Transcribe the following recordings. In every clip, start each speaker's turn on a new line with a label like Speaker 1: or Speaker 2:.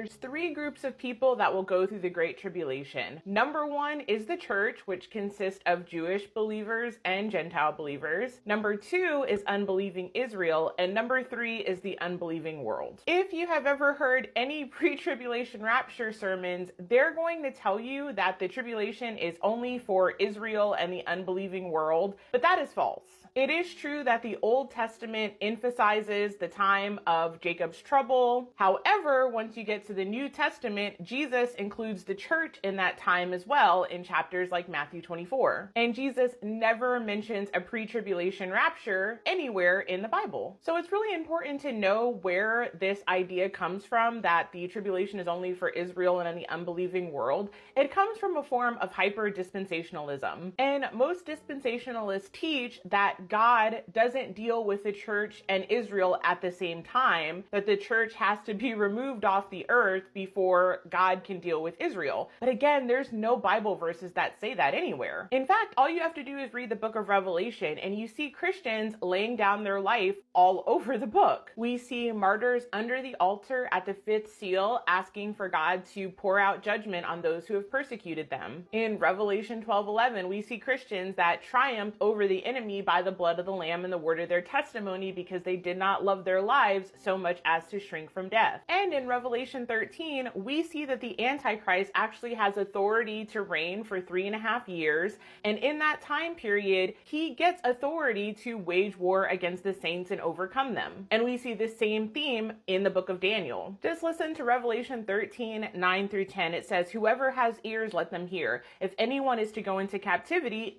Speaker 1: There's three groups of people that will go through the Great Tribulation. Number one is the church, which consists of Jewish believers and Gentile believers. Number two is unbelieving Israel. And number three is the unbelieving world. If you have ever heard any pre-tribulation rapture sermons, they're going to tell you that the tribulation is only for Israel and the unbelieving world, but that is false. It is true that the Old Testament emphasizes the time of Jacob's trouble. However, once you get to the New Testament, Jesus includes the church in that time as well in chapters like Matthew 24. And Jesus never mentions a pre-tribulation rapture anywhere in the Bible. So it's really important to know where this idea comes from, that the tribulation is only for Israel and the unbelieving world. It comes from a form of hyper-dispensationalism. And most dispensationalists teach that God doesn't deal with the church and Israel at the same time, that the church has to be removed off the earth before God can deal with Israel. But again, there's no Bible verses that say that anywhere. In fact, all you have to do is read the book of Revelation and you see Christians laying down their life all over the book. We see martyrs under the altar at the fifth seal asking for God to pour out judgment on those who have persecuted them. In Revelation 12:11, we see Christians that triumph over the enemy by the blood of the Lamb and the word of their testimony because they did not love their lives so much as to shrink from death. And in Revelation 13, we see that the Antichrist actually has authority to reign for 3.5 years. And in that time period, he gets authority to wage war against the saints and overcome them. And we see the same theme in the book of Daniel. Just listen to Revelation 13:9 through 10. It says, "Whoever has ears, let them hear. If anyone is to go into captivity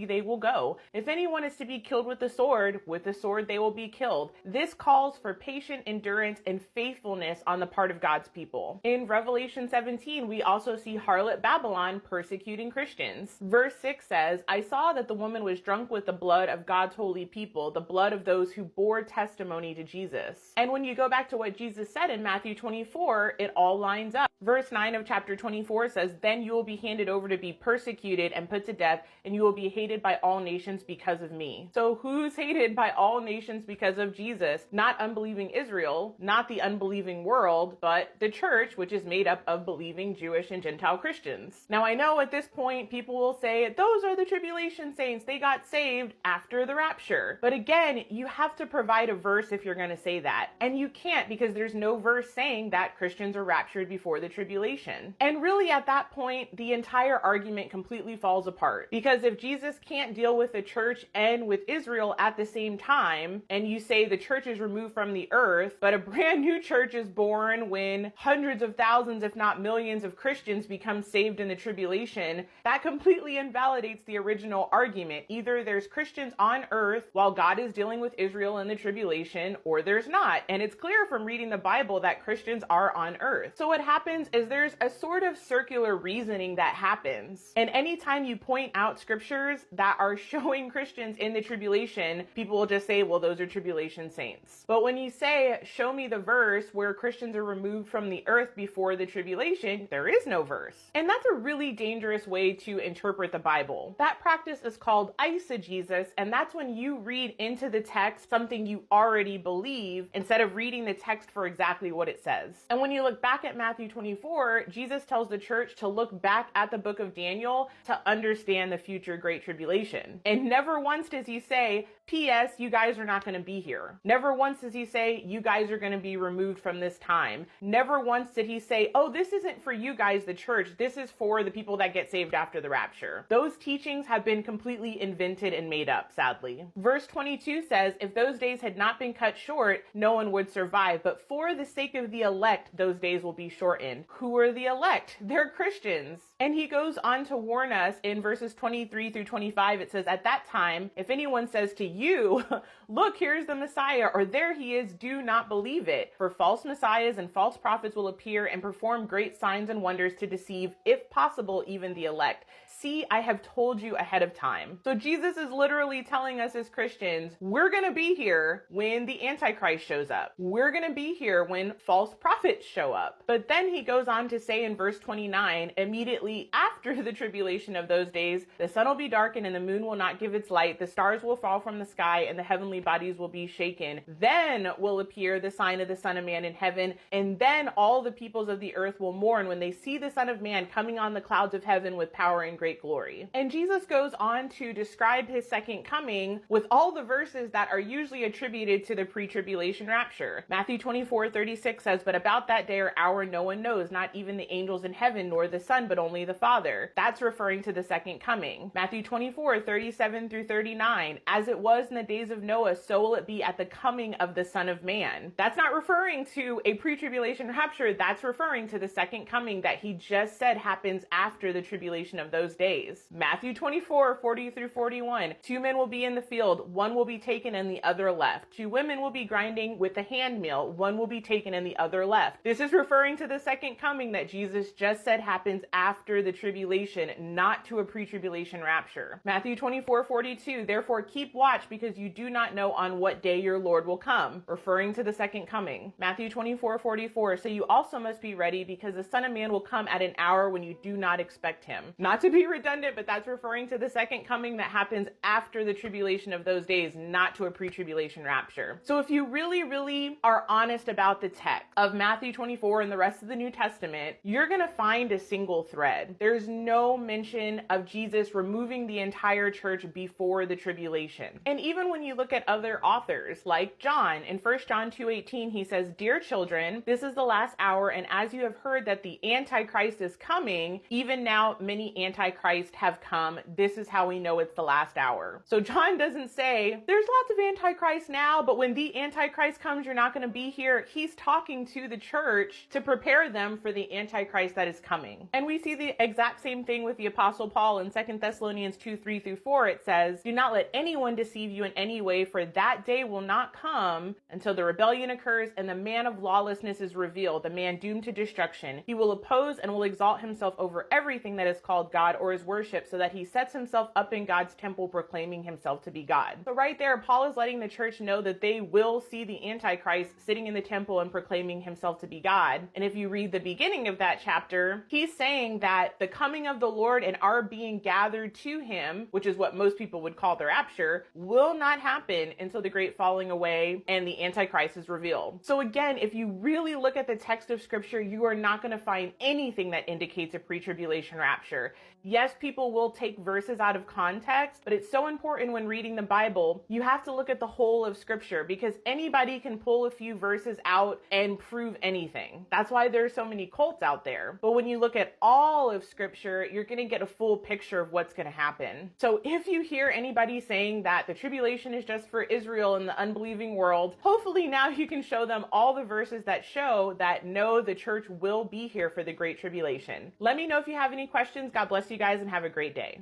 Speaker 1: they will go. If anyone is to be killed with the sword they will be killed. This calls for patient endurance and faithfulness on the part of God's people." In Revelation 17, we also see harlot Babylon persecuting Christians. Verse 6 says, "I saw that the woman was drunk with the blood of God's holy people, the blood of those who bore testimony to Jesus." And when you go back to what Jesus said in Matthew 24, it all lines up. Verse 9 of chapter 24 says, "Then you will be handed over to be persecuted and put to death, and you will be hated by all nations because of me." So who's hated by all nations because of Jesus? Not unbelieving Israel, not the unbelieving world, but the church, which is made up of believing Jewish and Gentile Christians. Now I know at this point people will say, those are the tribulation saints, they got saved after the rapture. But again, you have to provide a verse if you're going to say that. And you can't, because there's no verse saying that Christians are raptured before the tribulation. And really at that point, the entire argument completely falls apart. Because if Jesus can't deal with the church and with Israel at the same time, and you say the church is removed from the earth, but a brand new church is born when hundreds of thousands, if not millions of Christians become saved in the tribulation, that completely invalidates the original argument. Either there's Christians on earth while God is dealing with Israel in the tribulation, or there's not. And it's clear from reading the Bible that Christians are on earth. So what happens is there's a sort of circular reasoning that happens. And anytime you point out scriptures that are showing Christians in the tribulation, people will just say, well, those are tribulation saints. But when you say, show me the verse where Christians are removed from the earth before the tribulation, there is no verse. And that's a really dangerous way to interpret the Bible. That practice is called eisegesis, and that's when you read into the text something you already believe instead of reading the text for exactly what it says. And when you look back at Matthew 24, Jesus tells the church to look back at the book of Daniel to understand the future Great Tribulation. And never once does he say, P.S., you guys are not going to be here. Never once does he say, you guys are going to be removed from this time. Never once did he say, oh, this isn't for you guys, the church. This is for the people that get saved after the rapture. Those teachings have been completely invented and made up, sadly. Verse 22 says, if those days had not been cut short, no one would survive. But for the sake of the elect, those days will be shortened. Who are the elect? They're Christians. And he goes on to warn us in verses 23 through 25. It says, at that time, if anyone says to you, look, here's the Messiah, or there he is, do not believe it. For false messiahs and false prophets will appear and perform great signs and wonders to deceive, if possible, even the elect. See, I have told you ahead of time. So Jesus is literally telling us as Christians, we're going to be here when the Antichrist shows up. We're going to be here when false prophets show up. But then he goes on to say in verse 29, immediately after the tribulation of those days, the sun will be darkened and the moon will not give its light. The stars will fall from the sky and the heavenly bodies will be shaken. Then will appear the sign of the Son of Man in heaven, and then all the peoples of the earth will mourn when they see the Son of Man coming on the clouds of heaven with power and great glory. And Jesus goes on to describe his second coming with all the verses that are usually attributed to the pre-tribulation rapture. Matthew 24:36 says, "But about that day or hour no one knows, not even the angels in heaven, nor the Son, but only the Father." That's referring to the second coming. Matthew 24:37 through 39, "As it was in the days of Noah, so will it be at the coming of the Son of Man." That's not referring to a pre-tribulation rapture. That's referring to the second coming that he just said happens after the tribulation of those days. Matthew 24:40 through 41, "Two men will be in the field, one will be taken and the other left. Two women will be grinding with the handmill, one will be taken and the other left." This is referring to the second coming that Jesus just said happens after the tribulation, not to a pre-tribulation rapture. Matthew 24:42, "Therefore keep watch, because you do not know on what day your Lord will come," referring to the second coming. Matthew 24:44, "So you also must be ready, because the Son of Man will come at an hour when you do not expect him." Not to be redundant, but that's referring to the second coming that happens after the tribulation of those days, not to a pre-tribulation rapture. So if you really are honest about the text of Matthew 24 and the rest of the New Testament, you're going to find a single thread. There's no mention of Jesus removing the entire church before the tribulation. And even when you look at other authors like John, in 1 John 2:18, he says, "Dear children, this is the last hour, and as you have heard that the Antichrist is coming, even now many Antichrists have come. This is how we know it's the last hour." So John doesn't say, there's lots of Antichrists now, but when the Antichrist comes, you're not going to be here. He's talking to the church to prepare them for the Antichrist that is coming. And we see the exact same thing with the Apostle Paul in 2 Thessalonians 2:3 through 4. It says, "Do not let anyone deceive you in any way, for that day will not come until the rebellion occurs and the man of lawlessness is revealed, the man doomed to destruction. He will oppose and will exalt himself over everything that is called God or is worshipped, so that he sets himself up in God's temple, proclaiming himself to be God." So right there, Paul is letting the church know that they will see the Antichrist sitting in the temple and proclaiming himself to be God. And if you read the beginning of that chapter, he's saying that the coming of the Lord and our being gathered to him, which is what most people would call the rapture, will not happen until the great falling away and the Antichrist is revealed. So again, if you really look at the text of scripture, you are not going to find anything that indicates a pre-tribulation rapture. Yes, people will take verses out of context, but it's so important when reading the Bible, you have to look at the whole of scripture, because anybody can pull a few verses out and prove anything. That's why there's so many cults out there. But when you look at all of scripture, you're going to get a full picture of what's going to happen. So if you hear anybody saying that the tribulation is just for Israel and the unbelieving world, hopefully now you can show them all the verses that show that no, the church will be here for the great tribulation. Let me know if you have any questions. God bless you guys and have a great day.